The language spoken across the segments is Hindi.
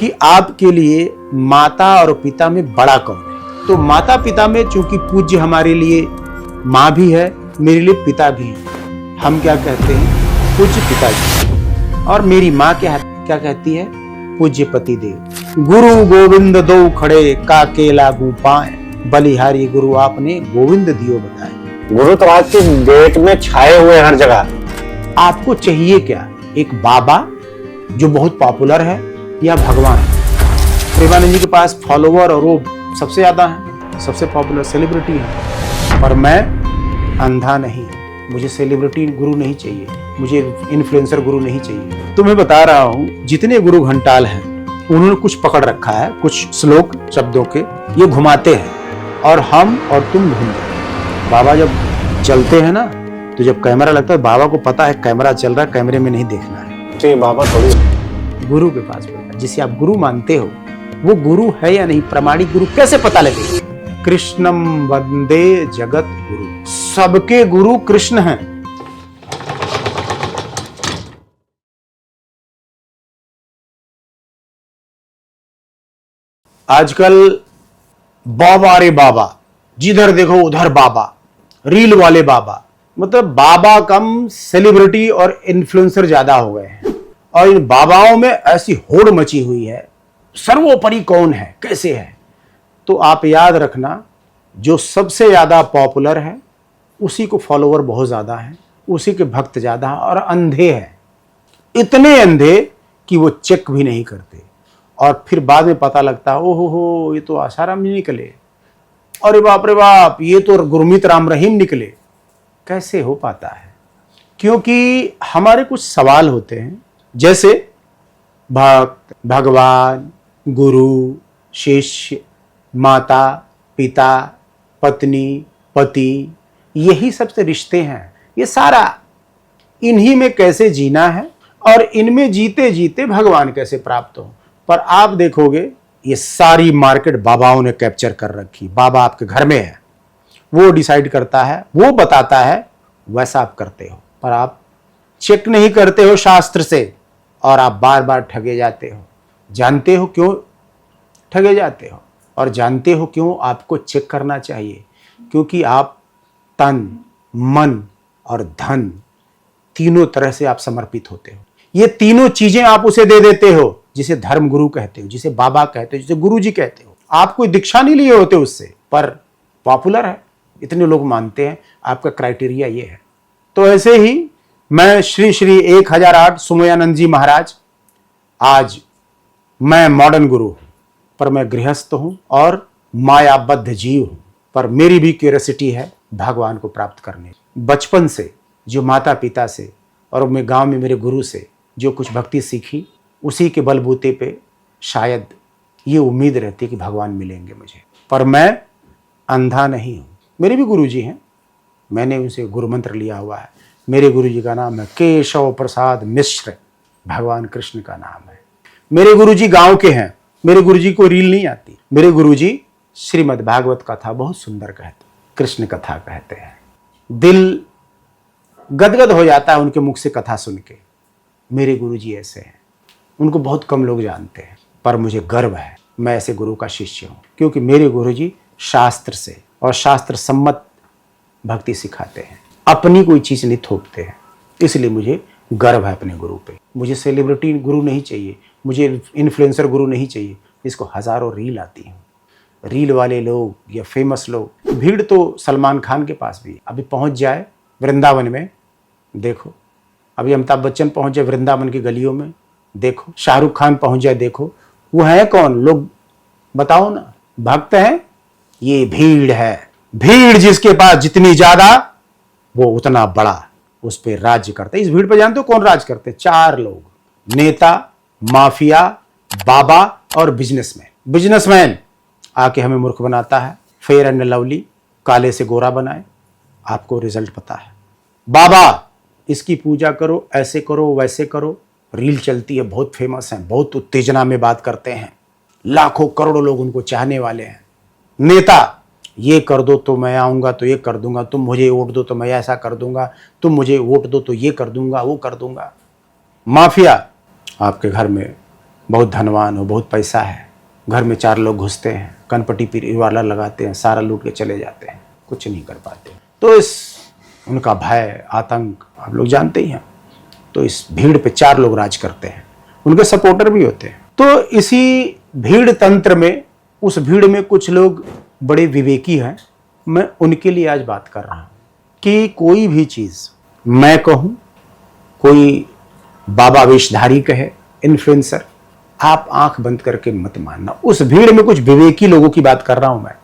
कि आपके लिए माता और पिता में बड़ा कौन है। तो माता पिता में चूंकि पूज्य हमारे लिए माँ भी है, मेरे लिए पिता भी है। हम क्या कहते हैं? पूज्य पिताजी। और मेरी माँ क्या कहती है? पूज्य पति देव। गुरु गोविंद दो खड़े काके लागू पाए, बलिहारी गुरु आपने गोविंद दियो बताए। गुरु तो आज की डेट में छाए हुए हर जगह। आपको चाहिए क्या? एक बाबा जो बहुत पॉपुलर है, या भगवान? प्रेमानंद जी के पास फॉलोवर और वो सबसे ज्यादा है, सबसे पॉपुलर सेलिब्रिटी है। पर मैं अंधा नहीं, मुझे सेलिब्रिटी गुरु नहीं चाहिए, मुझे इन्फ्लुएंसर गुरु नहीं चाहिए। तो मैं बता रहा हूं, जितने गुरु घंटाल हैं उन्होंने कुछ पकड़ रखा है, कुछ श्लोक शब्दों के ये घुमाते हैं और हम और तुम घूमते हैं। बाबा जब चलते हैं ना, तो जब कैमरा लगता है, बाबा को पता है कैमरा चल रहा है, कैमरे में नहीं देखना है। तो बाबा थोड़ी गुरु के पास बैठा, जिसे आप गुरु मानते हो वो गुरु है या नहीं, प्रमाणिक गुरु कैसे पता लगेगा? कृष्णम वंदे जगत गुरु, सबके गुरु कृष्ण हैं। आजकल बाबा रे बाबा, जिधर देखो उधर बाबा, रील वाले बाबा, मतलब बाबा कम सेलिब्रिटी और इन्फ्लुएंसर ज्यादा हो गए हैं। और इन बाबाओं में ऐसी होड़ मची हुई है, सर्वोपरि कौन है, कैसे है। तो आप याद रखना, जो सबसे ज्यादा पॉपुलर है उसी को फॉलोवर बहुत ज्यादा है, उसी के भक्त ज्यादा है, और अंधे हैं, इतने अंधे कि वो चेक भी नहीं करते। और फिर बाद में पता लगता है, ओहो हो, ये तो आसाराम जी निकले, अरे बाप रे बाप, ये तो गुरमीत राम रहीम निकले। कैसे हो पाता है? क्योंकि हमारे कुछ सवाल होते हैं, जैसे भक्त, भगवान, गुरु, शिष्य, माता, पिता, पत्नी, पति, यही सबसे रिश्ते हैं। ये सारा इन्हीं में कैसे जीना है और इनमें जीते जीते भगवान कैसे प्राप्त हो। पर आप देखोगे ये सारी मार्केट बाबाओं ने कैप्चर कर रखी। बाबा आपके घर में है, वो डिसाइड करता है, वो बताता है, वैसा आप करते हो। पर आप चेक नहीं करते हो शास्त्र से, और आप बार बार ठगे जाते हो। जानते हो क्यों ठगे जाते हो, और जानते हो क्यों आपको चेक करना चाहिए? क्योंकि आप तन, मन और धन तीनों तरह से आप समर्पित होते हो। ये तीनों चीजें आप उसे दे देते हो, जिसे धर्म गुरु कहते हो, जिसे बाबा कहते हो, जिसे गुरु जी कहते हो। आप कोई दीक्षा नहीं लिए होते उससे, पर पॉपुलर है, इतने लोग मानते हैं, आपका क्राइटेरिया ये है। तो ऐसे ही मैं श्री श्री 1008 सुमयानंद जी महाराज, आज मैं मॉडर्न गुरु हूं, पर मैं गृहस्थ हूं और मायाबद्ध जीव हूं। पर मेरी भी क्यूरियोसिटी है भगवान को प्राप्त करने। बचपन से जो माता पिता से और मैं गांव में मेरे गुरु से जो कुछ भक्ति सीखी, उसी के बलबूते पे शायद ये उम्मीद रहती है कि भगवान मिलेंगे मुझे। पर मैं अंधा नहीं हूं, मेरे भी गुरु जी हैं, मैंने उनसे गुरु मंत्र लिया हुआ है। मेरे गुरु जी का नाम है केशव प्रसाद मिश्र, भगवान कृष्ण का नाम है। मेरे गुरु जी गांव के हैं, मेरे गुरु जी को रील नहीं आती। मेरे गुरु जी श्रीमद् भागवत कथा बहुत सुंदर कहते, कृष्ण कथा कहते हैं। दिल गदगद हो जाता है उनके मुख से कथा सुन के। मेरे गुरु जी ऐसे हैं, उनको बहुत कम लोग जानते हैं, पर मुझे गर्व है मैं ऐसे गुरु का शिष्य हूं। क्योंकि मेरे गुरु जी शास्त्र से और शास्त्र सम्मत भक्ति सिखाते हैं, अपनी कोई चीज नहीं थोपते हैं। इसलिए मुझे गर्व है अपने गुरु पे। मुझे सेलिब्रिटी गुरु नहीं चाहिए, मुझे इन्फ्लुएंसर गुरु नहीं चाहिए जिसको हजारों रील आती हैं। रील वाले लोग या फेमस लोग, भीड़ तो सलमान खान के पास भी। अभी पहुंच जाए वृंदावन में, देखो, अभी अमिताभ बच्चन पहुंच जाए वृंदावन की गलियों में, देखो, शाहरुख खान पहुंच जाए, देखो, वो है कौन? लोग बताओ ना, भक्त हैं? ये भीड़ है। भीड़ जिसके पास जितनी ज्यादा, वो उतना बड़ा उस पर राज्य करते। इस भीड़ पर जानते हो कौन राज करते? 4 लोग, नेता, माफिया, बाबा और बिजनेसमैन। बिजनेसमैन आके हमें मूर्ख बनाता है, फेयर एंड लवली, काले से गोरा बनाए, आपको रिजल्ट पता है। बाबा इसकी पूजा करो, ऐसे करो, वैसे करो, रील चलती है, बहुत फेमस है, बहुत उत्तेजना में बात करते हैं, लाखों करोड़ों लोग उनको चाहने वाले हैं। नेता, ये कर दो तो मैं आऊंगा तो ये कर दूंगा, तुम मुझे वोट दो तो मैं ऐसा कर दूंगा, तुम मुझे वोट दो तो ये कर दूंगा, वो कर दूंगा। माफिया, आपके घर में बहुत धनवान हो, बहुत पैसा है, घर में 4 लोग घुसते हैं, कनपटी परिवार लगाते हैं, सारा लूट के चले जाते हैं, कुछ नहीं कर पाते। तो इस उनका भय, आतंक आप लोग जानते ही हैं। तो इस भीड़ पे 4 लोग राज करते हैं, उनके सपोर्टर भी होते हैं। तो इसी भीड़ तंत्र में, उस भीड़ में कुछ लोग बड़े विवेकी हैं। मैं उनके लिए आज बात कर रहा हूं कि कोई भी चीज मैं कहूं, कोई बाबा वेशधारी कहे, इन्फ्लुएंसर, आप आंख बंद करके मत मानना। उस भीड़ में कुछ विवेकी लोगों की बात कर रहा हूं मैं,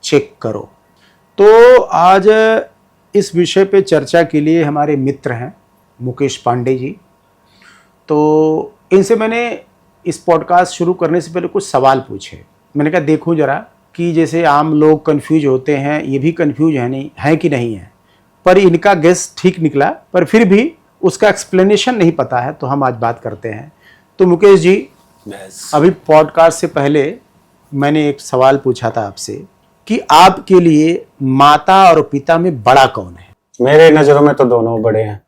चेक करो। तो आज इस विषय पे चर्चा के लिए हमारे मित्र हैं मुकेश पांडे जी। तो इनसे मैंने इस पॉडकास्ट शुरू करने से पहले कुछ सवाल पूछे। मैंने कहा देखूं जरा कि जैसे आम लोग कंफ्यूज होते हैं, ये भी कंफ्यूज है कि नहीं है, पर इनका गेस ठीक निकला, पर फिर भी उसका एक्सप्लेनेशन नहीं पता है, तो हम आज बात करते हैं। तो मुकेश जी, अभी पॉडकास्ट से पहले मैंने एक सवाल पूछा था आपसे कि आपके लिए माता और पिता में बड़ा कौन है? मेरे नजरों में तो दोनों बड़े हैं,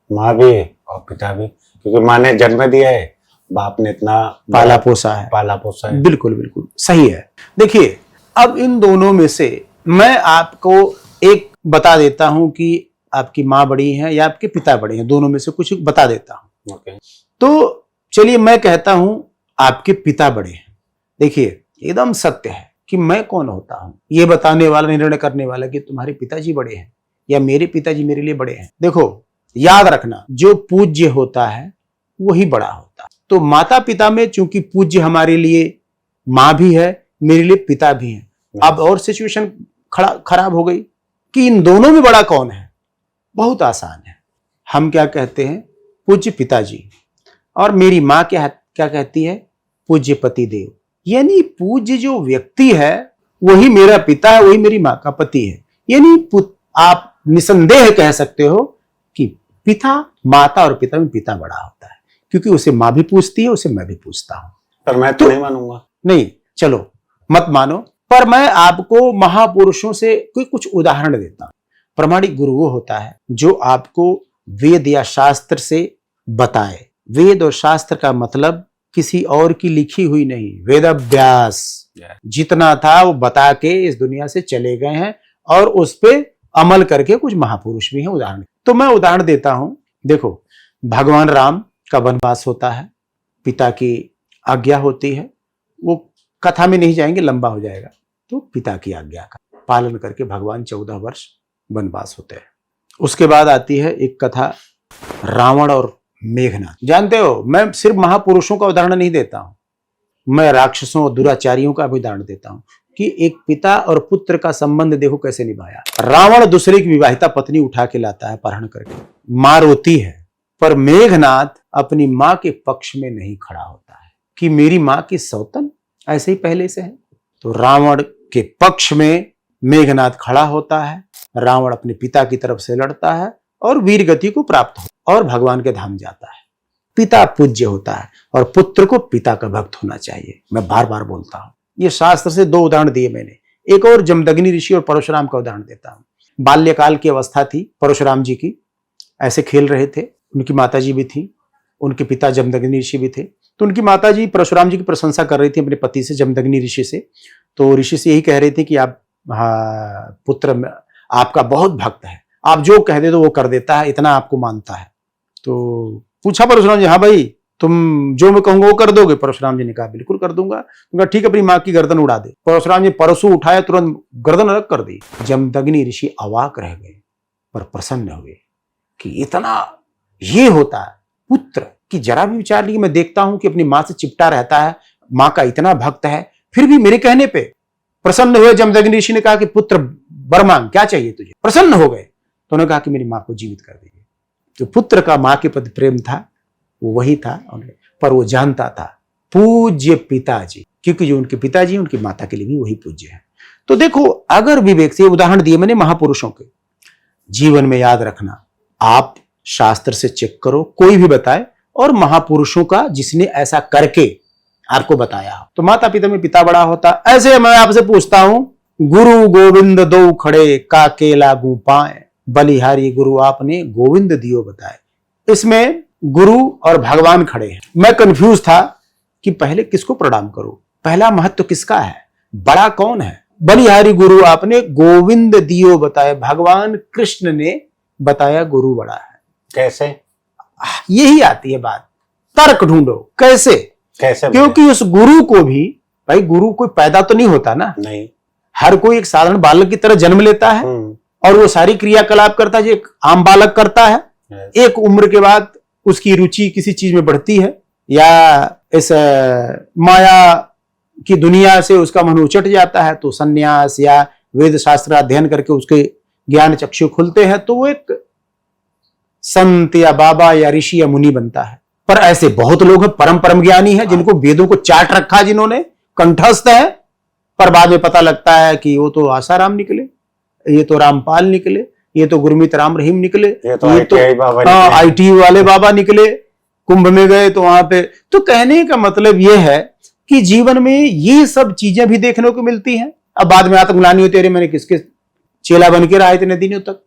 माँ भी और पिता भी, क्योंकि माँ ने जन्म दिया है, बाप ने इतना पाला पोसा है। बिल्कुल बिल्कुल सही है। देखिए, अब इन दोनों में से मैं आपको एक बता देता हूं कि आपकी माँ बड़ी है या आपके पिता बड़े हैं, दोनों में से कुछ बता देता हूं। तो चलिए मैं कहता हूं आपके पिता बड़े हैं। देखिए, एकदम सत्य है कि मैं कौन होता हूं ये बताने वाला, निर्णय करने वाला कि तुम्हारे पिताजी बड़े हैं या मेरे पिताजी मेरे लिए बड़े हैं। देखो, याद रखना, जो पूज्य होता है वही बड़ा होता है। तो माता पिता में चूंकि पूज्य हमारे लिए माँ भी है, मेरे लिए पिता भी है। अब और सिचुएशन खराब हो गई कि इन दोनों में बड़ा कौन है। बहुत आसान है, हम क्या कहते हैं, पूज्य पिताजी, और मेरी माँ क्या कहती है, पूज्य पति देव। यानी पूज्य जो व्यक्ति है वही मेरा पिता है, वही मेरी माँ का पति है। यानी आप निसंदेह कह सकते हो कि पिता, माता और पिता में पिता बड़ा होता है, क्योंकि उसे माँ भी पूछती है, उसे मैं भी पूछता हूं। पर मैं तो नहीं मानूंगा। नहीं, चलो मत मानो, पर मैं आपको महापुरुषों से कोई कुछ उदाहरण देता हूं। प्रामाणिक गुरु वो होता है जो आपको वेद या शास्त्र से बताए। वेद और शास्त्र का मतलब किसी और की लिखी हुई नहीं, वेद अभ्यास जितना था वो बता के इस दुनिया से चले गए हैं, और उस पे अमल करके कुछ महापुरुष भी हैं। उदाहरण तो मैं उदाहरण देता हूं। देखो, भगवान राम का वनवास होता है, पिता की आज्ञा होती है, वो कथा में नहीं जाएंगे, लंबा हो जाएगा। तो पिता की आज्ञा का पालन करके भगवान 14 वर्ष वनवास होते हैं। उसके बाद आती है एक कथा, रावण और मेघनाद। जानते हो, मैं सिर्फ महापुरुषों का उदाहरण नहीं देता हूं, मैं राक्षसों और दुराचारियों का भी उदाहरण देता हूं कि एक पिता और पुत्र का संबंध देखो कैसे निभाया। रावण दूसरे की विवाहिता पत्नी उठा के लाता है अपहरण करके, मां रोती है, पर मेघनाद अपनी मां के पक्ष में नहीं खड़ा होता है कि मेरी मां की सौतन ऐसे ही पहले से है। तो रावण के पक्ष में मेघनाद खड़ा होता है, रावण अपने पिता की तरफ से लड़ता है और वीर गति को प्राप्त हो और भगवान के धाम जाता है। पिता पूज्य होता है और पुत्र को पिता का भक्त होना चाहिए। मैं बार बार बोलता हूं, ये शास्त्र से 2 उदाहरण दिए मैंने। एक और जमदग्नि ऋषि और परशुराम का उदाहरण देता हूं। बाल्यकाल की अवस्था थी परशुराम जी की, ऐसे खेल रहे थे, उनकी माता जी भी थी, उनके पिता जमदग्नि ऋषि भी थे। तो उनकी माता जी परशुराम जी की प्रशंसा कर रही थी अपने पति से, जमदग्नि ऋषि से। तो ऋषि से यही कह रही थी कि आप पुत्र आपका बहुत भक्त है, आप जो कह दे तो वो कर देता है, इतना आपको मानता है। तो पूछा परशुराम जी, हाँ भाई तुम जो मैं कहूंगा वो कर दोगे? परशुराम जी ने कहा बिल्कुल कर दूंगा। तो ठीक है, अपनी माँ की गर्दन उड़ा दे। परशुराम जी परशु उठाया, तुरंत गर्दन अलग कर दी। जमदग्नि ऋषि अवाक रह गए, पर प्रसन्न हुए कि इतना ये होता है पुत्र की जरा भी विचार नहीं। मैं देखता हूं कि अपनी माँ से चिपटा रहता है, माँ का इतना भक्त है, फिर भी मेरे कहने पे प्रसन्न हुए। जमदग्नि ऋषि ने कहा कि पुत्र वर मांग, क्या चाहिए तुझे? प्रसन्न हो गए। तो उन्होंने कहा कि मेरी माँ को जीवित कर दीजिए। जो पुत्र का माँ के प्रति प्रेम था वो वही था, पर वो जानता था पूज्य पिताजी, क्योंकि जो उनके पिताजी उनकी माता के लिए भी वही पूज्य है। तो देखो, अगर विवेक से, उदाहरण दिए मैंने महापुरुषों के, जीवन में याद रखना, आप शास्त्र से चेक करो, कोई भी बताए, और महापुरुषों का जिसने ऐसा करके आपको बताया हो। तो माता पिता में पिता बड़ा होता। ऐसे मैं आपसे पूछता हूं, गुरु गोविंद दो खड़े, काके लागू पाए, बलिहारी गुरु आपने गोविंद दियो बताए। इसमें गुरु और भगवान खड़े हैं। मैं कंफ्यूज था कि पहले किसको प्रणाम करो, पहला महत्व किसका है, बड़ा कौन है। बलिहारी गुरु आपने गोविंद दियो बताए, भगवान कृष्ण ने बताया गुरु बड़ा है। कैसे? यही आती है बात, तर्क ढूंढो कैसे कैसे? क्योंकि उस गुरु को भी, भाई गुरु कोई पैदा तो नहीं होता ना, नहीं, हर कोई एक साधारण बालक की तरह जन्म लेता है और वो सारी क्रियाकलाप करता है जो एक आम बालक करता है। एक उम्र के बाद उसकी रुचि किसी चीज में बढ़ती है या इस माया की दुनिया से उसका मन उचट जाता है, तो सन्यास या वेद शास्त्र अध्ययन करके उसके ज्ञान चक्षु खुलते हैं, तो वो एक संत या बाबा या ऋषि या मुनि बनता है। पर ऐसे बहुत लोग हैं परम परम ज्ञानी हैं जिनको वेदों को चाट रखा, जिन्होंने कंठस्थ है, पर बाद में पता लगता है कि वो तो आसाराम निकले, ये तो रामपाल निकले, ये तो गुरमीत राम रहीम निकले, ये तो आईटी वाले बाबा निकले, कुंभ में गए तो वहां पे। तो कहने का मतलब ये है कि जीवन में ये सब चीजें भी देखने को मिलती हैं। अब बाद में आत्मग्लानि होती है, मैंने किसके चेला बन के रहा इतने दिनों तक।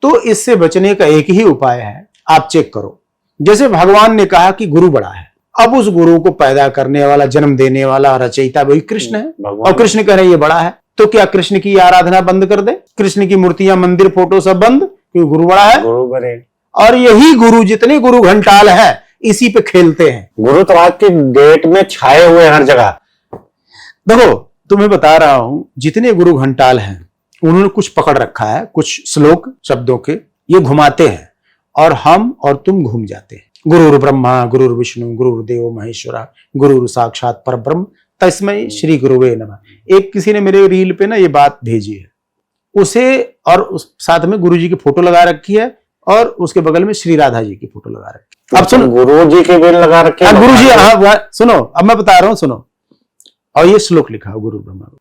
तो इससे बचने का एक ही उपाय है, आप चेक करो। जैसे भगवान ने कहा कि गुरु बड़ा है, अब उस गुरु को पैदा करने वाला, जन्म देने वाला, रचयिता वही कृष्ण है, और कृष्ण कह रहे हैं ये बड़ा है, तो क्या कृष्ण की आराधना बंद कर दे? कृष्ण की मूर्तियां, मंदिर, फोटो सब बंद, क्योंकि गुरु बड़ा है। गुरु बड़े, और यही गुरु, जितने गुरु घंटाल है इसी पे खेलते हैं। गुरु तो आज की डेट में छाए हुए हर जगह। देखो तुम्हें बता रहा हूं, जितने गुरु घंटाल हैं उन्होंने कुछ पकड़ रखा है, कुछ श्लोक शब्दों के ये घुमाते हैं और हम और तुम घूम जाते हैं। गुरुर् ब्रह्मा गुरुर्विष्णु गुरुर्देव महेश्वरा गुरुर् साक्षात परब्रह्म तस्मै श्री गुरुवे नमः। एक किसी ने मेरे रील पे ना ये बात भेजी है, उसे और उस साथ में गुरु जी की फोटो लगा रखी है और उसके बगल में श्री राधा जी की फोटो लगा रखी है। अब सुनो, गुरु जी के भी लगा रखे हैं। गुरु जी, हाँ सुनो, अब मैं बता रहा हूं, सुनो। और ये श्लोक लिखा है गुरु ब्रह्मा।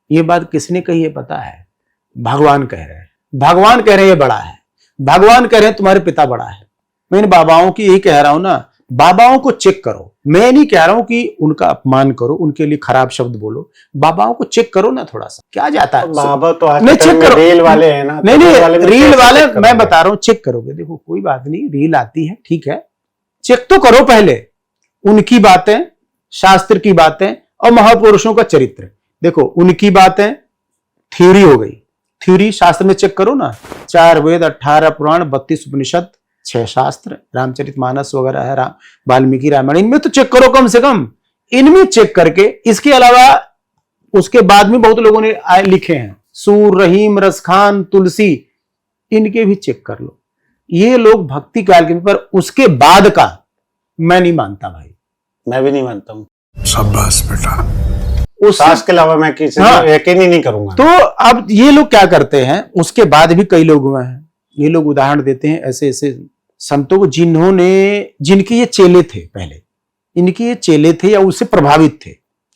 ये बात किसने कही है पता है? भगवान कह रहे हैं, भगवान कह रहे हैं ये बड़ा है, भगवान कह रहे हैं तुम्हारे पिता बड़ा है। मैं इन बाबाओं की यही कह रहा हूं ना, बाबाओं को चेक करो। मैं नहीं कह रहा हूं कि उनका अपमान करो, उनके लिए खराब शब्द बोलो, बाबाओं को चेक करो ना थोड़ा सा, क्या जाता है। बाबा तो आज नहीं चेक करो, रील वाले हैं ना, नहीं रील वाले मैं बता रहा हूं चेक करोगे, देखो कोई बात नहीं, रील आती है ठीक है, चेक तो करो पहले उनकी बातें, शास्त्र की बातें और महापुरुषों का चरित्र। देखो उनकी बातें थ्योरी हो गई, थ्योरी शास्त्र में चेक करो ना, 4 वेद 18 पुराण 32 उपनिषद 6 शास्त्र, रामचरितमानस वगैरह है, वाल्मीकि रामायण, इनमें तो चेक करो कम से कम, इनमें चेक करके। इसके अलावा उसके बाद में बहुत लोगों ने लिखे हैं, सूर, रहीम, रसखान, तुलसी, इनके भी चेक कर लो। ये लोग भक्ति काल के, पर उसके बाद का मैं नहीं मानता भाई, मैं भी नहीं मानता हूँ। शाबाश बेटा, उस सास के अलावा मैं किसी को यकीन ही नहीं करूंगा। तो अब ये लोग क्या करते हैं, उसके बाद भी कई लोग हुए हैं, ये लोग उदाहरण देते हैं ऐसे ऐसे संतों को जिनके ये चेले थे, पहले इनके ये चेले थे या उससे प्रभावित थे,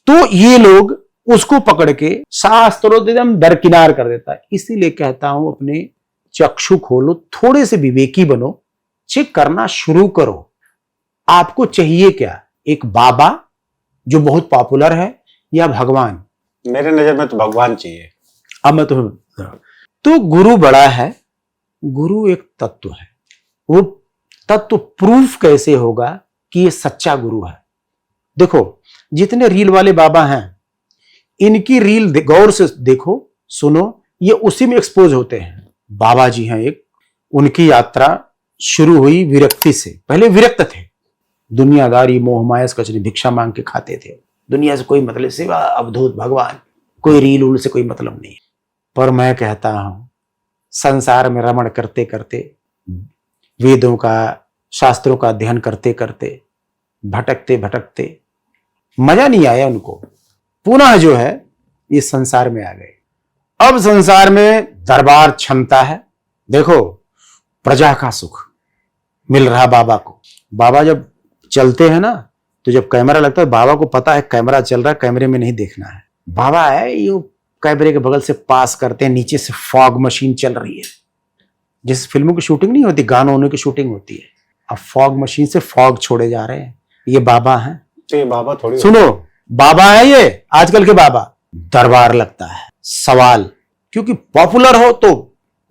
तो ये लोग उसको पकड़ के शास्त्रों एकदम दरकिनार कर देता है। इसीलिए कहता हूं अपने चक्षु खोलो, थोड़े से विवेकी बनो, चेक करना शुरू करो। आपको चाहिए क्या, एक बाबा जो बहुत पॉपुलर है या भगवान? मेरे नजर में तो भगवान चाहिए। अब मैं तुम्हें, तो गुरु बड़ा है, गुरु एक तत्व है, वो तत्व प्रूफ कैसे होगा कि ये सच्चा गुरु है? देखो जितने रील वाले बाबा हैं, इनकी रील गौर से देखो, सुनो, ये उसी में एक्सपोज होते हैं। बाबा जी हैं एक, उनकी यात्रा शुरू हुई विरक्ति से, पहले विरक्त थे, दुनियादारी मोह माया से कचरी भिक्षा मांग के खाते थे, दुनिया से कोई मतलब, सिवा अवधूत भगवान, कोई रील उल से कोई मतलब नहीं। पर मैं कहता हूं संसार में रमण करते करते, वेदों का, शास्त्रों का अध्ययन करते करते, भटकते भटकते मजा नहीं आया उनको, पुनः जो है ये संसार में आ गए। अब संसार में दरबार क्षमता है, देखो प्रजा का सुख मिल रहा बाबा को। बाबा जब चलते हैं ना, तो जब कैमरा लगता है, बाबा को पता है कैमरा चल रहा है, कैमरे में नहीं देखना है। बाबा है यूं कैमरे के बगल से पास करते हैं, नीचे से फॉग मशीन चल रही है, जिस फिल्मों की शूटिंग नहीं होती, गानों की शूटिंग होती है, अब फॉग मशीन से फॉग छोड़े जा रहे हैं। ये बाबा हैं, तो ये बाबा थोड़ी, सुनो बाबा है ये आजकल के बाबा। दरबार लगता है, सवाल, क्योंकि पॉपुलर हो तो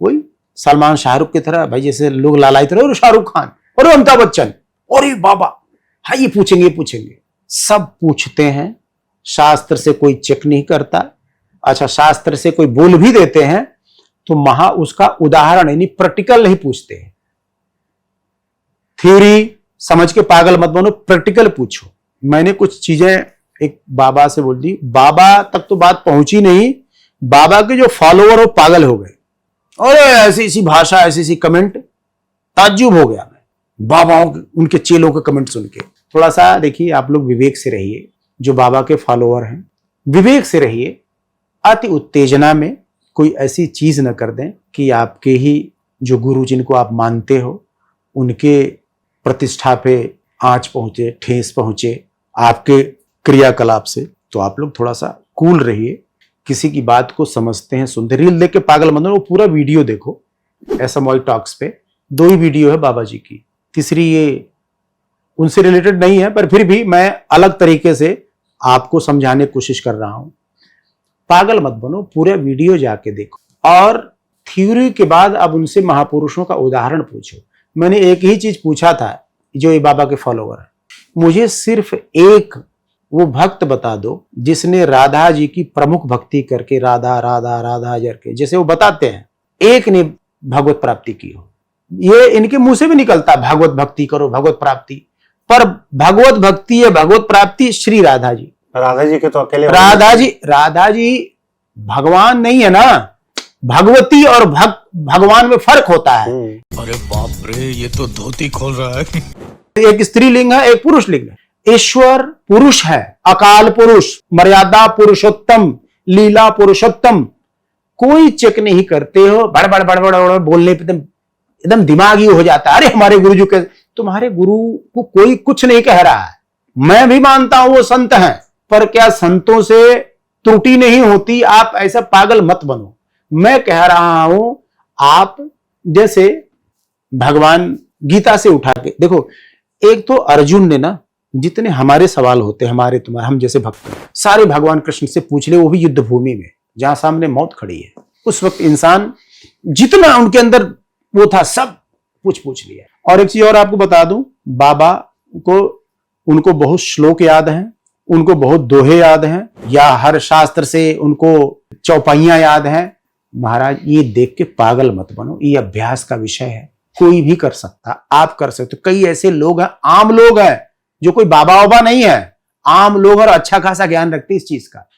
वही सलमान शाहरुख की तरह, भाई जैसे लोग लालायित रहे, और शाहरुख खान और अमिताभ बच्चन, और ये बाबा, हाँ ये पूछेंगे सब पूछते हैं, शास्त्र से कोई चेक नहीं करता। अच्छा, शास्त्र से कोई बोल भी देते हैं तो उसका उदाहरण यानी प्रैक्टिकल नहीं पूछते हैं। थ्योरी समझ के पागल मत बनो, प्रैक्टिकल पूछो। मैंने कुछ चीजें एक बाबा से बोल दी, बाबा तक तो बात पहुंची नहीं, बाबा के जो फॉलोअर हो पागल हो गए। अरे ऐसी ऐसी भाषा, ऐसी ऐसी कमेंट, ताज्जुब हो गया मैं बाबाओं के, उनके चेलों के कमेंट सुन के। थोड़ा सा देखिए, आप लोग विवेक से रहिए, जो बाबा के फॉलोअर हैं विवेक से रहिए। अति उत्तेजना में कोई ऐसी चीज न कर दें कि आपके ही जो गुरु जिनको आप मानते हो उनके प्रतिष्ठा पे आंच पहुंचे, ठेस पहुंचे आपके क्रियाकलाप से। तो आप लोग थोड़ा सा कूल रहिए, किसी की बात को समझते हैं, सुनते। रील देख के पागल मत हो, वो पूरा वीडियो देखो। SMY टॉक्स पे 2 ही वीडियो है बाबा जी की, तीसरी ये उनसे रिलेटेड नहीं है, पर फिर भी मैं अलग तरीके से आपको समझाने की कोशिश कर रहा हूं। पागल मत बनो, पूरे वीडियो जाके देखो और थ्योरी के बाद अब उनसे महापुरुषों का उदाहरण पूछो। मैंने एक ही चीज पूछा था, जो ये बाबा के फॉलोअर है, मुझे सिर्फ एक वो भक्त बता दो जिसने राधा जी की प्रमुख भक्ति करके राधा राधा राधा करके जैसे वो बताते हैं, एक ने भगवत प्राप्ति की हो। ये इनके मुंह से भी निकलता, भगवत भक्ति करो, भगवत प्राप्ति, पर भगवत भक्ति है, भगवत प्राप्ति श्री राधा जी। राधा जी के तो अकेले राधा जी भगवान नहीं है ना, भगवती और भगवान में फर्क होता है। अरे बाप रे, ये तो धोती खोल रहा है। एक स्त्रीलिंग है, एक पुरुष लिंग है। ईश्वर पुरुष है, अकाल पुरुष, मर्यादा पुरुषोत्तम, लीला पुरुषोत्तम। कोई चेक नहीं करते हो, बड़ बड़ बड़ बड़ बड़ बोलने पे एकदम दिमागी हो जाता है। अरे हमारे गुरु जी के, तुम्हारे गुरु को कोई कुछ नहीं कह रहा है। मैं भी मानता हूं वो संत हैं, पर क्या संतों से त्रुटि नहीं होती? आप ऐसा पागल मत बनो। मैं कह रहा हूं, आप जैसे भगवान गीता से उठा के देखो, एक तो अर्जुन ने ना, जितने हमारे सवाल होते हैं, हमारे तुम्हारे, हम जैसे भक्त सारे भगवान कृष्ण से पूछ ले, वो भी युद्ध भूमि में जहां सामने मौत खड़ी है। उस वक्त इंसान जितना उनके अंदर वो था सब पूछ लिया। और एक चीज और आपको बता दूं, बाबा को उनको बहुत श्लोक याद हैं, उनको बहुत दोहे याद हैं, या हर शास्त्र से उनको चौपाइयां याद हैं। महाराज ये देख के पागल मत बनो, ये अभ्यास का विषय है, कोई भी कर सकता, आप कर सकते। कई ऐसे लोग हैं, आम लोग हैं, जो कोई बाबा वाबा नहीं है, आम लोग और अच्छा खासा ज्ञान रखते इस चीज का।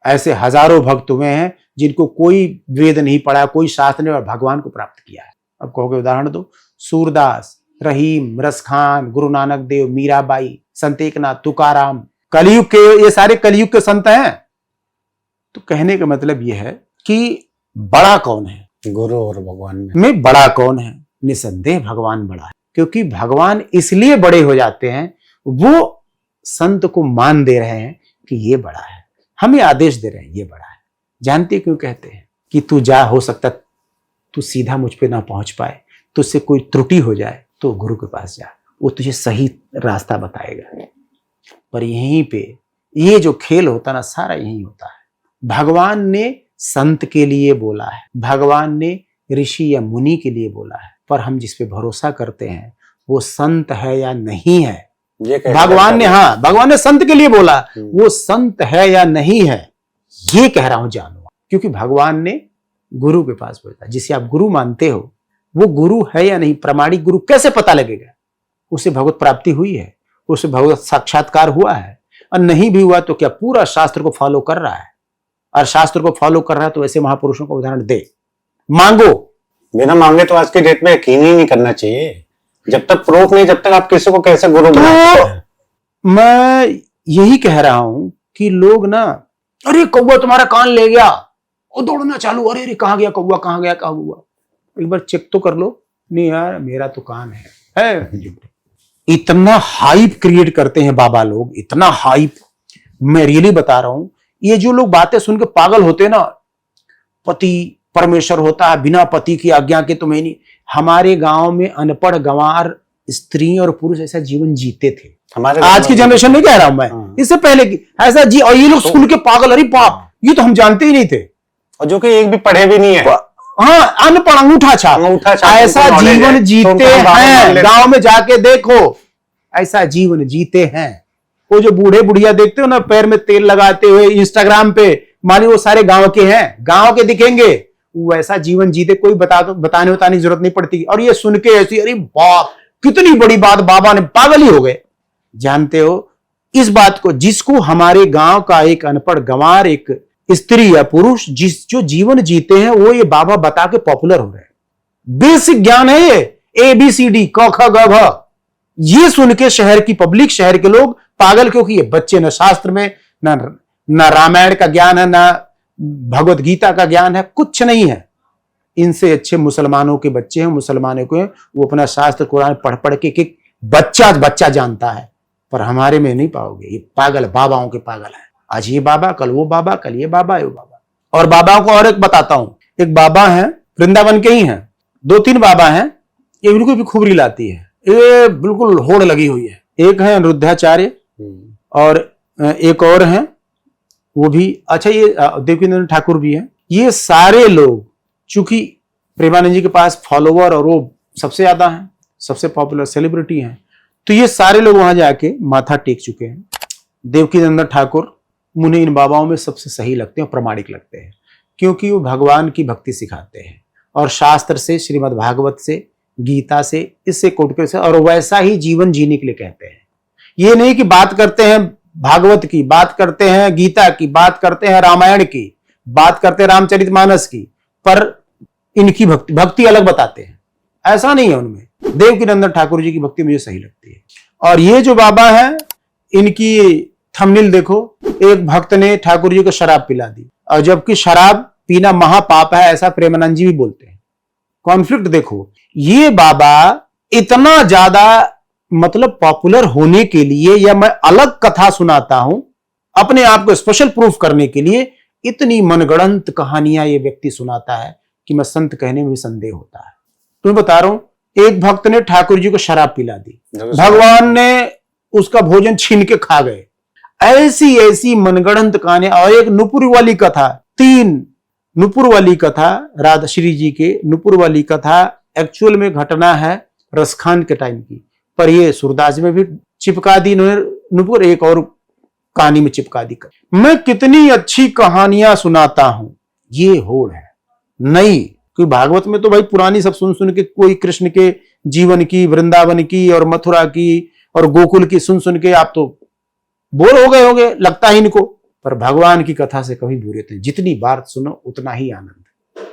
ऐसे हजारों भक्त हुए हैं जिनको कोई वेद नहीं पढ़ा, कोई शास्त्र नहीं, और भगवान को प्राप्त किया है। अब कहोगे उदाहरण दो, सूरदास, रहीम, रसखान, गुरु नानक देव, मीराबाई, संत एकनाथ, तुकाराम, कलयुग के, ये सारे कलयुग के संत हैं। तो कहने का मतलब यह है कि बड़ा कौन है? गुरु और भगवान में बड़ा कौन है? निसंदेह भगवान बड़ा है, क्योंकि भगवान इसलिए बड़े हो जाते हैं, वो संत को मान दे रहे हैं कि ये बड़ा है, हमें आदेश दे रहे हैं ये बड़ा है। जानते क्यों कहते हैं? कि तू जा, हो सकता तू सीधा मुझ पे ना पहुंच पाए, तुझसे कोई त्रुटि हो जाए तो गुरु के पास जा, वो तुझे सही रास्ता बताएगा। पर यहीं पे ये जो खेल होता ना, सारा यही होता है। भगवान ने संत के लिए बोला है, भगवान ने ऋषि या मुनि के लिए बोला है, पर हम जिस पे भरोसा करते हैं वो संत है या नहीं है। भगवान ने, हाँ, भगवान ने संत के लिए बोला, वो संत है या नहीं है, ये कह रहा हूं जानो। क्योंकि भगवान ने गुरु के पास बोला, जिसे आप गुरु मानते हो वो गुरु है या नहीं, प्रामाणिक गुरु कैसे पता लगेगा? उसे भगवत प्राप्ति हुई है, उसे भगवत साक्षात्कार हुआ है, और नहीं भी हुआ तो क्या पूरा शास्त्र को फॉलो कर रहा है? और शास्त्र को फॉलो कर रहा है तो ऐसे महापुरुषों का उदाहरण दे, मांगो। बिना मांगे तो आज की डेट में यकीन ही नहीं करना चाहिए। जब तक प्रूफ नहीं, जब तक आप किसी को कैसे गुरु बना सकते हैं? मैं यही कह रहा हूं कि लोग ना, अरे कौवा तुम्हारा कान ले गया, वो दौड़ना चालू, अरे अरे कहां गया कौवा, कहां गया, कहां हुआ? एक बार चेक तो कर लो। नहीं यार, मेरा तो कान है। इतना हाइप क्रिएट करते हैं बाबा लोग, इतना हाइप। मैं रियली बता रहा हूं, ये जो लोग बातें सुन के पागल होते हैं ना, पति परमेश्वर होता है, बिना पति की आज्ञा के तुम्हें नहीं। हमारे गांव में अनपढ़ गंवार स्त्री और पुरुष ऐसा जीवन जीते थे। हमारे आज की जनरेशन नहीं कह रहा हूं मैं, इससे पहले की ऐसा जी, और ये लोग सुन के पागल, अरे बाप, ये तो हम जानते ही नहीं थे। और जो कि एक भी पढ़े भी नहीं है, हाँ, अनपढ़, अंगूठा छाप, ऐसा जीवन जीते हैं। गांव में जाके देखो, ऐसा जीवन जीते हैं। वो जो बूढ़े बुढ़िया देखते हो ना पैर में तेल लगाते हुए इंस्टाग्राम पे, मानी वो सारे गांव के हैं, गांव के दिखेंगे, वैसा जीवन जीते, कोई बताने की जरूरत नहीं पड़ती। और ये सुन के ऐसी, अरे बाप कितनी बड़ी बात, बाबा ने, पागल ही हो गए। जानते हो इस बात को, जिसको हमारे गांव का एक अनपढ़ गंवार, एक स्त्री या पुरुष जो जीवन जीते हैं, वो ये बाबा बता के पॉपुलर हो रहे हैं। बेसिक ज्ञान है ये, ABCD क ख ग घ। ये सुन के शहर की पब्लिक, शहर के लोग पागल, क्योंकि ये बच्चे न शास्त्र में, न रामायण का ज्ञान है, न भगवत गीता का ज्ञान है, कुछ नहीं है। इनसे अच्छे मुसलमानों के बच्चे हैं, मुसलमानों को वो अपना शास्त्र कुरान पढ़ पढ़ के बच्चा जानता है, पर हमारे में नहीं पाओगे। ये पागल बाबाओं के पागल है, आज ये बाबा, कल वो बाबा, कल ये बाबा, ये बाबा। और बाबाओं को और एक बताता हूं, एक बाबा है वृंदावन के ही हैं, 2-3 बाबा हैं, ये बिल्कुल भी खुबरी लाती है, ये बिल्कुल होड़ लगी हुई है। एक है अनिरुद्धाचार्य और एक और हैं, वो भी अच्छा, ये देवकीनंदन ठाकुर भी है। ये सारे लोग चूंकि प्रेमानंद जी के पास फॉलोवर और वो सबसे ज्यादा हैं, सबसे पॉपुलर सेलिब्रिटी हैं, तो ये सारे लोग वहां जाके माथा टेक चुके हैं। देवकीनंदन ठाकुर मुझे इन बाबाओं में सबसे सही लगते हैं, प्रमाणिक लगते हैं, क्योंकि वो भगवान की भक्ति सिखाते हैं और शास्त्र से, श्रीमद् भागवत से, गीता से, इससे कोटके से, और वैसा ही जीवन जीने के लिए कहते हैं। ये नहीं कि बात करते हैं भागवत की, बात करते हैं गीता की, बात करते हैं रामायण की, बात करते हैं रामचरितमानस की, पर इनकी भक्ति अलग बताते हैं, ऐसा नहीं है उनमें। देवकीनंदन ठाकुर जी की भक्ति मुझे सही लगती है। और ये जो बाबा है, इनकी थंबनेल देखो, एक भक्त ने ठाकुर जी को शराब पिला दी, और जबकि शराब पीना महापाप है, ऐसा प्रेमानंद जी भी बोलते हैं। कॉन्फ्लिक्ट देखो। ये बाबा इतना ज्यादा मतलब पॉपुलर होने के लिए, या मैं अलग कथा सुनाता हूं अपने आप को स्पेशल प्रूफ करने के लिए, इतनी मनगढ़ंत कहानियां ये व्यक्ति सुनाता है कि मैं संत कहने में भी संदेह होता है। तुम्हें बता रहा हूं, एक भक्त ने ठाकुर जी को शराब पिला दी, भगवान ने उसका भोजन छीन के खा गए। ऐसी ऐसी मनगढ़ंत कहानी। और एक नुपुर वाली कथा, 3 नुपुर वाली कथा, राधा श्री जी के नुपुर वाली कथा एक्चुअल में घटना है रसखान के टाइम की, पर ये सूरदास में भी चिपका दी इन्होंने नुपुर, एक और कहानी में चिपका दी। मैं कितनी अच्छी कहानियां सुनाता हूं, ये होड़ है नहीं। क्योंकि भागवत में तो भाई पुरानी सब सुन सुन के, कोई कृष्ण के जीवन की, वृंदावन की और मथुरा की और गोकुल की सुन सुन के आप तो बोर हो गए होंगे, लगता है इनको। पर भगवान की कथा से कभी बुरे थे, जितनी बार सुनो उतना ही आनंद।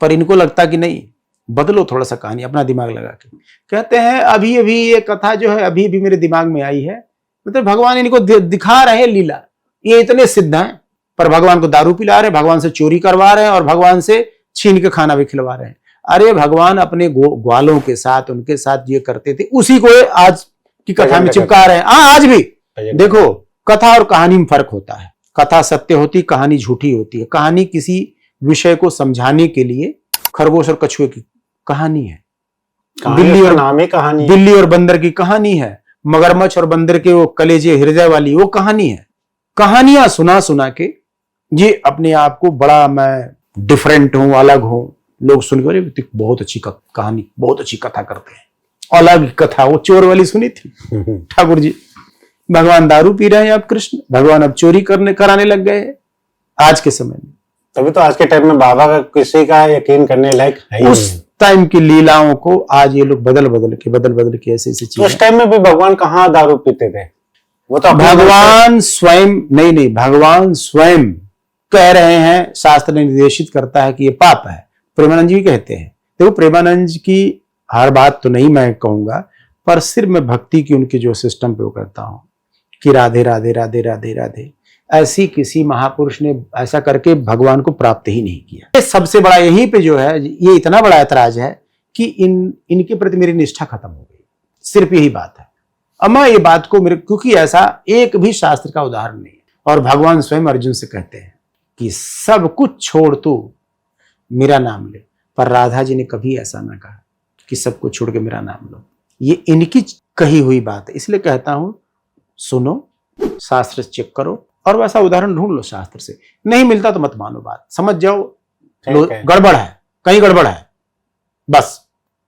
पर इनको लगता कि नहीं, बदलो थोड़ा सा कहानी, अपना दिमाग लगा के। कहते हैं अभी अभी ये कथा जो है अभी अभी मेरे दिमाग में आई है, मतलब भगवान इनको दिखा रहे हैं लीला। ये इतने सिद्ध हैं, पर भगवान को दारू पिला रहे हैं, भगवान से चोरी करवा रहे हैं और भगवान से छीन के खाना भी खिलवा रहे हैं। अरे भगवान अपने ग्वालों के साथ, उनके साथ ये करते थे, उसी को आज की कथा में चिपका रहे हैं। हाँ, आज भी देखो, कथा और कहानी में फर्क होता है। कथा सत्य होती, कहानी झूठी होती है। कहानी किसी विषय को समझाने के लिए, खरगोश और कछुए की कहानी है, बिल्ली और नाम कहानी, बिल्ली और बंदर की कहानी है, मगरमच्छ और बंदर के वो कलेजे हृदय वाली वो कहानी है। कहानियां सुना सुना के ये अपने आप को बड़ा, मैं डिफरेंट हूं, अलग हूं, लोग सुन के बहुत अच्छी कहानी, बहुत अच्छी कथा करते हैं। अलग कथा, वो चोर वाली सुनी थी ठाकुर जी, भगवान दारू पी रहे हैं, अब कृष्ण भगवान अब चोरी कराने लग गए आज के समय में। तभी तो आज के टाइम में बाबा का किसी का यकीन करने लायक है। उस टाइम की लीलाओं को आज ये लोग बदल बदल के ऐसे ऐसी चीजें। उस टाइम में भी भगवान कहाँ दारू पीते थे? वो तो भगवान स्वयं नहीं, भगवान स्वयं कह रहे हैं, शास्त्र ने निर्देशित करता है कि ये पाप है। प्रेमानंद जी भी कहते हैं। देखो, प्रेमानंद जी की हर बात तो नहीं मैं कहूंगा, पर सिर्फ मैं भक्ति की उनके जो सिस्टम पे वो करता हूं कि राधे राधे राधे राधे राधे, ऐसी किसी महापुरुष ने ऐसा करके भगवान को प्राप्त ही नहीं किया। सबसे बड़ा यहीं पे जो है, ये इतना बड़ा ऐतराज है कि इनके प्रति मेरी निष्ठा खत्म हो गई। सिर्फ यही बात है। अब मैं ये बात को क्योंकि ऐसा एक भी शास्त्र का उदाहरण नहीं है, और भगवान स्वयं अर्जुन से कहते हैं कि सब कुछ छोड़ तू मेरा नाम ले, पर राधा जी ने कभी ऐसा ना कहा कि सब कुछ छोड़ के मेरा नाम लो। ये इनकी कही हुई बात है, इसलिए कहता हूं सुनो, शास्त्र चेक करो, और वैसा उदाहरण ढूंढ लो। शास्त्र से नहीं मिलता तो मत मानो, बात समझ जाओ गड़बड़ है, कहीं गड़बड़ है, बस।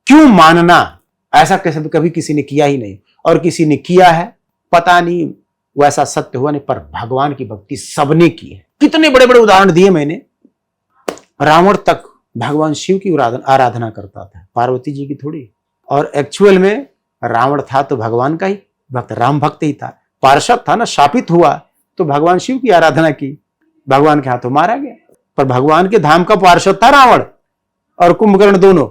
क्यों मानना? ऐसा कैसे कभी किसी ने किया ही नहीं, और किसी ने किया है पता नहीं वैसा सत्य हुआ नहीं, पर भगवान की भक्ति सबने की है। कितने बड़े बड़े उदाहरण दिए मैंने। रावण तक भगवान शिव की आराधना करता था, पार्वती जी की थोड़ी। और एक्चुअल में रावण था तो भगवान का ही भक्त, राम भक्त ही था। पार्षद था ना, शापित हुआ तो भगवान शिव की आराधना की, भगवान के हाथों मारा गया। पर भगवान के धाम का पार्षद था रावण और कुंभकर्ण दोनों,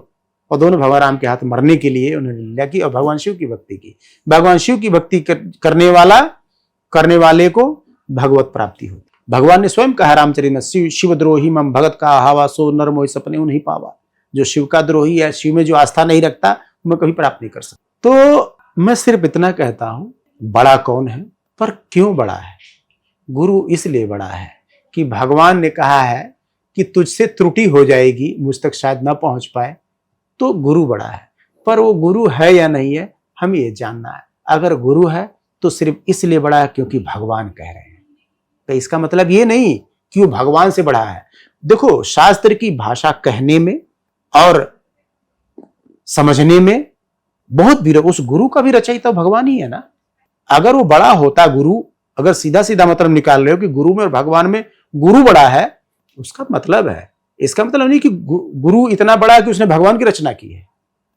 और दोनों भगवान राम के हाथ मरने के लिए उन्होंने लीला की और भगवान शिव की भक्ति की। भगवान शिव की भक्ति करने वाले को भगवत प्राप्ति होती। भगवान ने स्वयं कहा रामचरित में, शिव द्रोही मम भगत का हावा सो नर मोहि सपने नहीं पावा। जो शिव का द्रोही है, शिव में जो आस्था नहीं रखता, मैं कभी प्राप्त नहीं कर सकता। तो मैं सिर्फ इतना कहता हूं, बड़ा कौन है, पर क्यों बड़ा है? गुरु इसलिए बड़ा है कि भगवान ने कहा है कि तुझसे त्रुटि हो जाएगी, मुझ तक शायद ना पहुंच पाए, तो गुरु बड़ा है। पर वो गुरु है या नहीं है, हमें ये जानना है। अगर गुरु है तो सिर्फ इसलिए बड़ा है क्योंकि भगवान कह रहे हैं। तो इसका मतलब ये नहीं कि वो भगवान से बड़ा है। देखो, शास्त्र की भाषा कहने में और समझने में बहुत भी, उस गुरु का भी रचयिता भगवान ही है ना। अगर वो बड़ा होता गुरु, अगर सीधा सीधा मतलब निकाल रहे हो कि गुरु में और भगवान में गुरु बड़ा है, उसका मतलब है, इसका मतलब नहीं कि गुरु इतना बड़ा है कि उसने भगवान की रचना की है,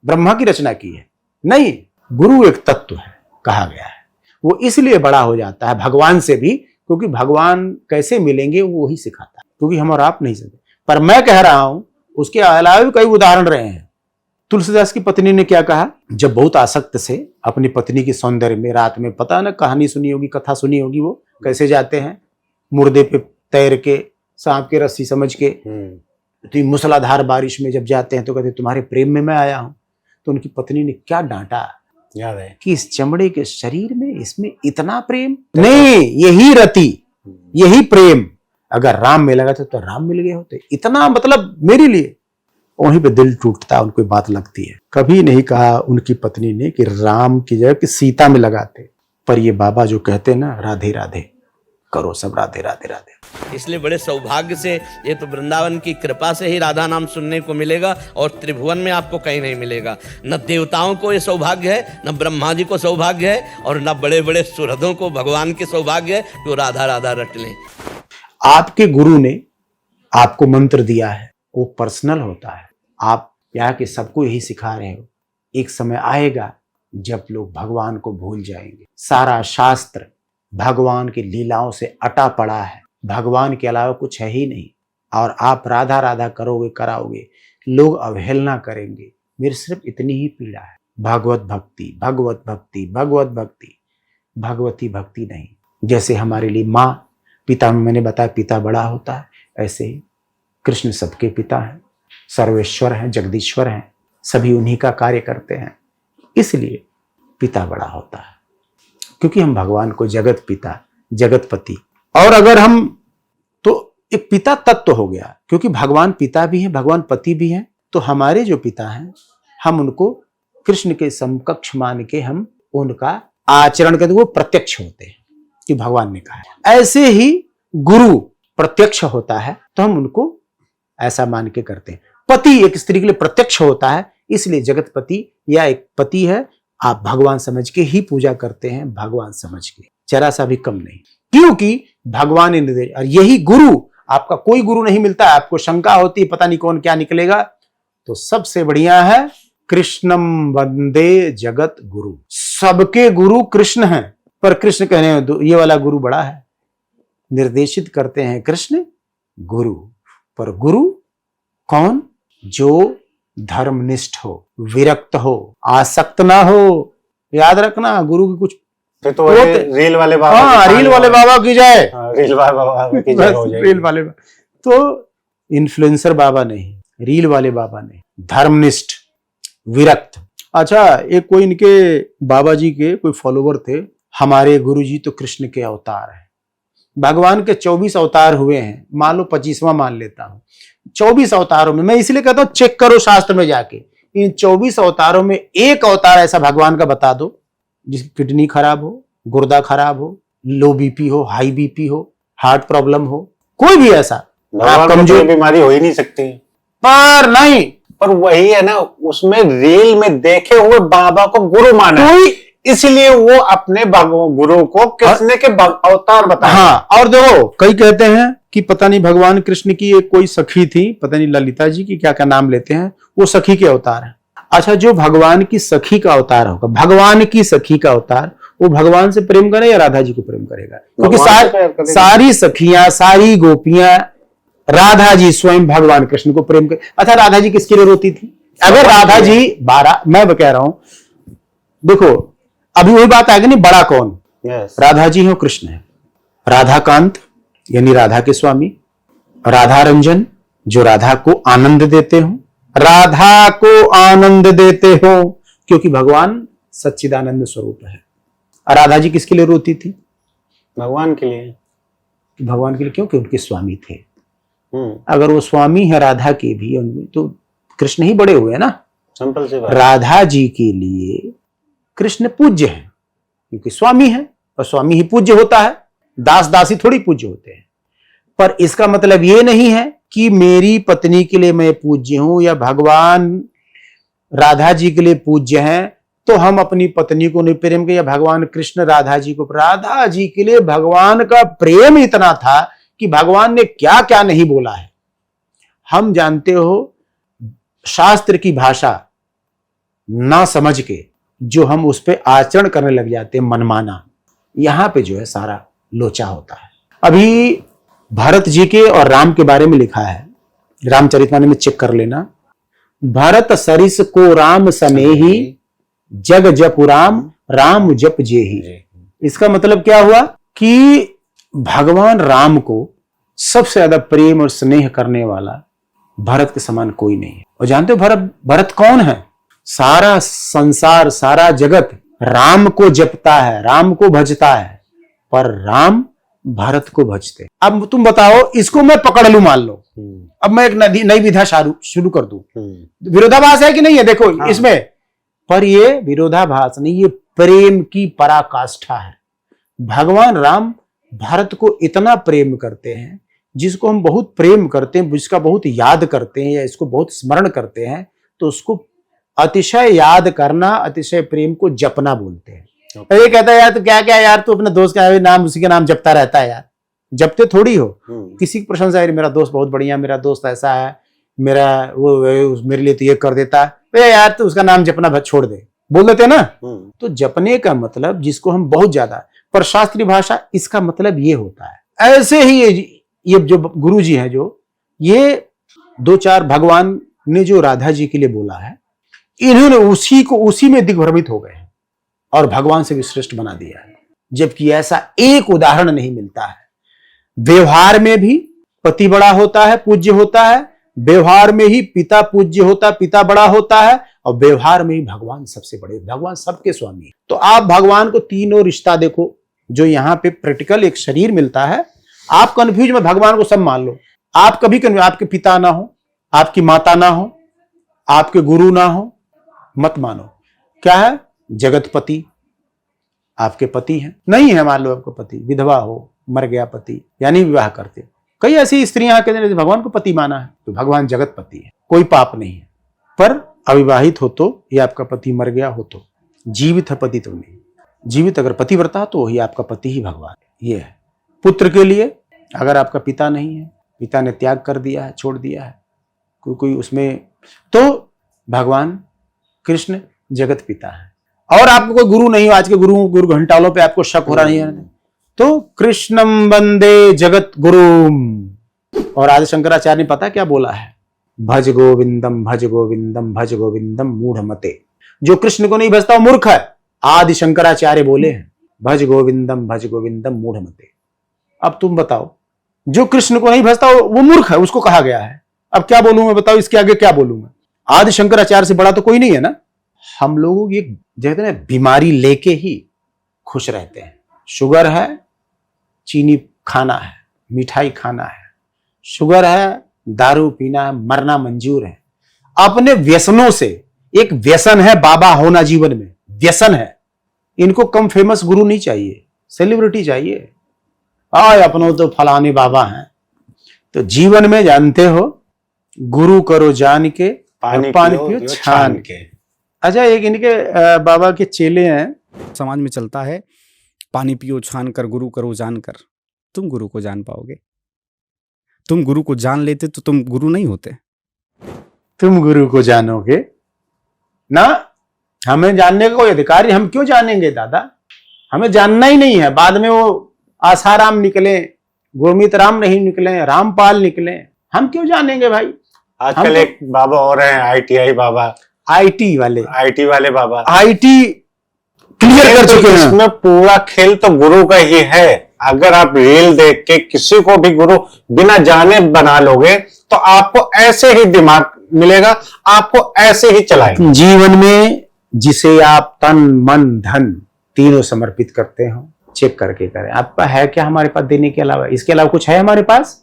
ब्रह्मा की रचना की है। नहीं, गुरु एक तत्व है, कहा गया है। वो इसलिए बड़ा हो जाता है भगवान से भी, क्योंकि भगवान कैसे मिलेंगे वो वही सिखाता है, क्योंकि हम और आप नहीं सकते। पर मैं कह रहा हूं, उसके अलावा भी कई उदाहरण रहे हैं। तुलसीदास की पत्नी ने क्या कहा, जब बहुत आसक्त से अपनी पत्नी के सौंदर्य में, रात में, पता ना कहानी सुनी होगी, कथा सुनी होगी, वो कैसे जाते हैं मुर्दे पे तैर के, सांप के रस्सी समझ के, तो मूसलाधार बारिश में जब जाते हैं तो कहते तुम्हारे प्रेम में मैं आया हूं। तो उनकी पत्नी ने क्या डांटा, याद है कि इस चमड़े के शरीर में इसमें इतना प्रेम नहीं, यही रति, यही प्रेम अगर राम मिल गया तो राम मिल गए होते। इतना मतलब मेरे लिए, वहीं पे दिल टूटता, उनको बात लगती है। कभी नहीं कहा उनकी पत्नी ने कि राम की जगह कि सीता में लगाते। पर ये बाबा जो कहते हैं ना, राधे राधे करो सब, राधे राधे राधे। इसलिए बड़े सौभाग्य से, ये तो वृंदावन की कृपा से ही राधा नाम सुनने को मिलेगा, और त्रिभुवन में आपको कहीं नहीं मिलेगा। न देवताओं को ये सौभाग्य है, न ब्रह्मा जी को सौभाग्य है, और न बड़े बड़े सुहृदों को भगवान के सौभाग्य है कि वो राधा राधा रट लें। आपके गुरु ने आपको मंत्र दिया है, वो पर्सनल होता है। आप क्या कि सबको यही सिखा रहे हो। एक समय आएगा जब लोग भगवान को भूल जाएंगे। सारा शास्त्र भगवान की लीलाओं से अटा पड़ा है, भगवान के अलावा कुछ है ही नहीं। और आप राधा राधा करोगे, कराओगे, लोग अवहेलना करेंगे। मेरी सिर्फ इतनी ही पीड़ा है, भगवत भक्ति, भगवत भक्ति, भगवत भक्ति, भगवती भक्ति नहीं। जैसे हमारे लिए माँ पिता में मैंने बताया पिता बड़ा होता है, ऐसे ही कृष्ण सबके पिता हैं, सर्वेश्वर हैं, जगदीश्वर हैं, सभी उन्हीं का कार्य करते हैं। इसलिए पिता बड़ा होता है, क्योंकि हम भगवान को जगत पिता, जगतपति, और अगर हम तो एक पिता तत्व हो गया, क्योंकि भगवान पिता भी हैं, भगवान पति भी हैं। तो हमारे जो पिता हैं, हम उनको कृष्ण के समकक्ष मान के हम उनका आचरण करते, वो प्रत्यक्ष होते हैं कि भगवान ने कहा है। ऐसे ही गुरु प्रत्यक्ष होता है तो हम उनको ऐसा मान के करते हैं। पति एक स्त्री के लिए प्रत्यक्ष होता है, इसलिए जगतपति या एक पति है, आप भगवान समझ के ही पूजा करते हैं, भगवान समझ के, जरा सा भी कम नहीं, क्योंकि भगवान ने निर्देश। और यही गुरु, आपका कोई गुरु नहीं मिलता, आपको शंका होती है पता नहीं कौन क्या निकलेगा, तो सबसे बढ़िया है कृष्णम वंदे जगत गुरु। सबके गुरु कृष्ण हैं, पर कृष्ण कहने ये वाला गुरु बड़ा है, निर्देशित करते हैं कृष्ण गुरु। पर गुरु कौन? जो धर्मनिष्ठ हो, विरक्त हो, आसक्त ना हो। याद रखना, गुरु की कुछ तो रील वाले बाबा, हाँ, रील वाले बाबा की जाए, रील वाले बाबा की जाए हो जाएगी। रील वाले तो इन्फ्लुएंसर बाबा नहीं, रील वाले बाबा नहीं, धर्मनिष्ठ, विरक्त। अच्छा, एक कोई इनके बाबा जी के कोई फॉलोवर थे, हमारे गुरुजी तो कृष्ण के अवतार हैं, भगवान के 24 अवतार हुए हैं, मान लो 25वां मान लेता हूं। 24 अवतारों में, मैं इसलिए कहता हूं चेक करो शास्त्र में जाके, इन 24 अवतारों में एक अवतार ऐसा भगवान का बता दो जिसकी किडनी खराब हो, गुर्दा खराब हो, लो बीपी हो, हाई बीपी हो, हार्ट प्रॉब्लम हो, कोई भी ऐसा कमजोर बीमारी हो ही नहीं सकती। पर नहीं, पर वही है ना, उसमें रील में देखे हुए बाबा को गुरु माना, कोई इसलिए वो अपने गुरु को कृष्ण के अवतार बताए। हाँ, और देखो कई कहते हैं कि पता नहीं भगवान कृष्ण की एक कोई सखी थी, पता नहीं ललिता जी की क्या क्या नाम लेते हैं, वो सखी के अवतार है। अच्छा, जो भगवान की सखी का अवतार होगा, भगवान की सखी का अवतार, वो भगवान से प्रेम करे या राधा जी को प्रेम करेगा? क्योंकि सारी सखियां, सारी गोपियां, राधा जी स्वयं भगवान कृष्ण को प्रेम कर। अच्छा, राधा जी किसके लिए रोती थी? अगर राधा जी 12, मैं कह रहा हूं, देखो अभी वही बात आ गई नहीं, बड़ा कौन? राधा जी हो, कृष्ण है। राधाकांत यानी राधा के स्वामी, राधा रंजन जो राधा को आनंद देते हो, राधा को आनंद देते हो, क्योंकि भगवान सच्चिदानंद स्वरूप है। और राधा जी किसके लिए रोती थी? भगवान के लिए। भगवान के लिए क्यों? क्योंकि स्वामी थे। अगर वो स्वामी है राधा के भी, तो कृष्ण ही बड़े हुए ना। सिंपल सी बात। राधा जी के लिए कृष्ण पूज्य है क्योंकि स्वामी है, और स्वामी ही पूज्य होता है, दास दासी थोड़ी पूज्य होते हैं। पर इसका मतलब ये नहीं है कि मेरी पत्नी के लिए मैं पूज्य हूं या भगवान राधा जी के लिए पूज्य हैं तो हम अपनी पत्नी को नहीं प्रेम किया, भगवान कृष्ण राधा जी को। राधा जी के लिए भगवान का प्रेम इतना था कि भगवान ने क्या क्या नहीं बोला है। हम जानते हो, शास्त्र की भाषा ना समझ के जो हम उस पर आचरण करने लग जाते हैं मनमाना, यहां पे जो है सारा लोचा होता है। अभी भरत जी के और राम के बारे में लिखा है, रामचरितमानस में चेक कर लेना। भरत सरिस को राम सनेही, जग जप राम राम जप जेही। इसका मतलब क्या हुआ कि भगवान राम को सबसे ज्यादा प्रेम और स्नेह करने वाला भरत के समान कोई नहीं है। और जानते हो भरत कौन है? सारा संसार, सारा जगत राम को जपता है, राम को भजता है, पर राम भरत को भजते। अब तुम बताओ, इसको मैं पकड़ लूं, मान लो अब मैं एक नई विधा शुरू कर दूं, विरोधाभास है कि नहीं है? देखो हाँ। इसमें पर ये विरोधाभास नहीं, ये प्रेम की पराकाष्ठा है। भगवान राम भरत को इतना प्रेम करते हैं, जिसको हम बहुत प्रेम करते हैं, जिसका बहुत याद करते हैं या इसको बहुत स्मरण करते हैं, तो उसको अतिशय याद करना, अतिशय प्रेम को जपना बोलते हैं। ये कहता है यार तो क्या क्या यार, तू अपने दोस्त का नाम, उसी के नाम जपता रहता है यार। जपते थोड़ी हो, किसी की प्रशंसा है, मेरा दोस्त बहुत बढ़िया, मेरा दोस्त ऐसा है, मेरा वो मेरे लिए तो ये कर देता है यार, तो उसका नाम जपना छोड़ दे, बोल देते ना। तो जपने का मतलब जिसको हम बहुत ज्यादा, पर शास्त्रीय भाषा इसका मतलब ये होता है। ऐसे ही ये जो गुरु जी है, जो ये 2-4 भगवान ने जो राधा जी के लिए बोला है, इन्होंने उसी में दिग्भ्रमित हो गए हैं और भगवान से भी श्रेष्ठ बना दिया है। जबकि ऐसा एक उदाहरण नहीं मिलता है। व्यवहार में भी पति बड़ा होता है, पूज्य होता है, व्यवहार में ही पिता पूज्य होता है, पिता बड़ा होता है, और व्यवहार में ही भगवान सबसे बड़े, भगवान सबके स्वामी है। तो आप भगवान को तीनों रिश्ता देखो, जो यहाँ पे प्रैक्टिकल एक शरीर मिलता है। आप कंफ्यूज में भगवान को सब मान लो, आप कभी आपके पिता ना हो, आपकी माता ना हो, आपके गुरु ना हो, मत मानो। क्या है? जगतपति आपके पति हैं, नहीं है मान लो आपको पति, विधवा हो, मर गया पति, यानी विवाह करते। कई ऐसी स्त्रियां कहते हैं भगवान को पति माना है, तो भगवान जगतपति है, कोई पाप नहीं है। पर अविवाहित हो तो, या आपका पति मर गया हो तो, जीवित है पति तो नहीं। जीवित अगर पतिव्रता तो ही आपका पति ही भगवान है। ये है। पुत्र के लिए अगर आपका पिता नहीं है, पिता ने त्याग कर दिया है, छोड़ दिया है, कोई उसमें, तो भगवान कृष्ण जगत पिता है। और आपको कोई गुरु नहीं हो, आज के गुरु घंटालों पे आपको शक हो रहा नहीं है, तो कृष्णम वंदे जगत गुरुम। और आदि शंकराचार्य ने पता क्या बोला है? भज गोविंदम भज गोविंदम भज गोविंदम मूढ़ मते। जो कृष्ण को नहीं भजता वो मूर्ख है, आदि शंकराचार्य बोले हैं। भज गोविंदम मूढ़ मते। अब तुम बताओ, जो कृष्ण को नहीं भजता वो मूर्ख है, उसको कहा गया है। अब क्या बोलूं मैं, बताओ इसके आगे क्या बोलूं मैं? आदि शंकराचार्य से बड़ा तो कोई नहीं है ना। हम लोग ये कहते हैं बीमारी लेके ही खुश रहते हैं। शुगर है, चीनी खाना है, मिठाई खाना है, शुगर है, दारू पीना है, मरना मंजूर है। अपने व्यसनों से, एक व्यसन है बाबा होना जीवन में, व्यसन है। इनको कम फेमस गुरु नहीं चाहिए, सेलिब्रिटी चाहिए। आए अपनों तो फलाने बाबा हैं। तो जीवन में जानते हो, गुरु करो जान के, पानी पियो छान के। अच्छा, एक इनके बाबा के चेले हैं, समाज में चलता है पानी पियो छान कर, गुरु करो जान कर। तुम गुरु को जान पाओगे? तुम गुरु को जान लेते तो तुम गुरु नहीं होते। तुम गुरु को जानोगे ना, हमें जानने का कोई अधिकार नहीं। हम क्यों जानेंगे दादा, हमें जानना ही नहीं है। बाद में वो आसाराम निकले, गुरमीत राम नहीं निकले, रामपाल निकले, हम क्यों जानेंगे भाई। आजकल हम एक बाबा और हैं, ITI बाबा, आईटी वाले, IT वाले बाबा, आईटी क्लियर कर चुके हैं। इसमें पूरा खेल तो गुरु का ही है। अगर आप रील देख के किसी को भी गुरु बिना जाने बना लोगे तो आपको ऐसे ही दिमाग मिलेगा, आपको ऐसे ही चलाएंगे। जीवन में जिसे आप तन मन धन तीनों समर्पित करते हो, चेक करके करें आपका है क्या हमारे पास देने के अलावा। इसके अलावा कुछ है हमारे पास?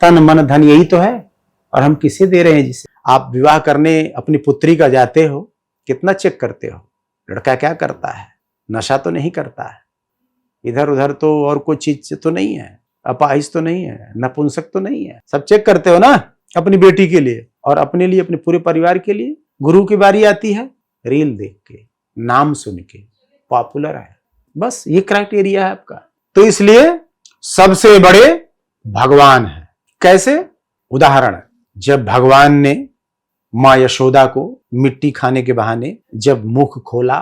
तन मन धन यही तो है, और हम किसे दे रहे हैं जिसे। आप विवाह करने अपनी पुत्री का जाते हो, कितना चेक करते हो लड़का क्या करता है, नशा तो नहीं करता है, इधर उधर तो और कोई चीज तो नहीं है, अपाहिज तो नहीं है, नपुंसक तो नहीं है, सब चेक करते हो ना अपनी बेटी के लिए और अपने लिए, अपने पूरे परिवार के लिए। गुरु की बारी आती है रील देख के, नाम सुन के, पॉपुलर है, बस ये क्राइटेरिया है आपका। तो इसलिए सबसे बड़े भगवान है। कैसे? उदाहरण, जब भगवान ने माँ यशोदा को मिट्टी खाने के बहाने जब मुख खोला,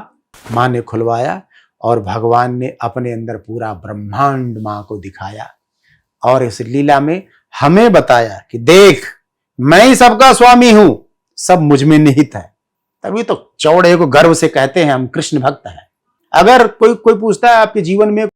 माँ ने खुलवाया और भगवान ने अपने अंदर पूरा ब्रह्मांड माँ को दिखाया और इस लीला में हमें बताया कि देख मैं ही सबका स्वामी हूं, सब मुझ में निहित है। तभी तो चौड़े को गर्व से कहते हैं हम कृष्ण भक्त हैं। अगर कोई पूछता है आपके जीवन में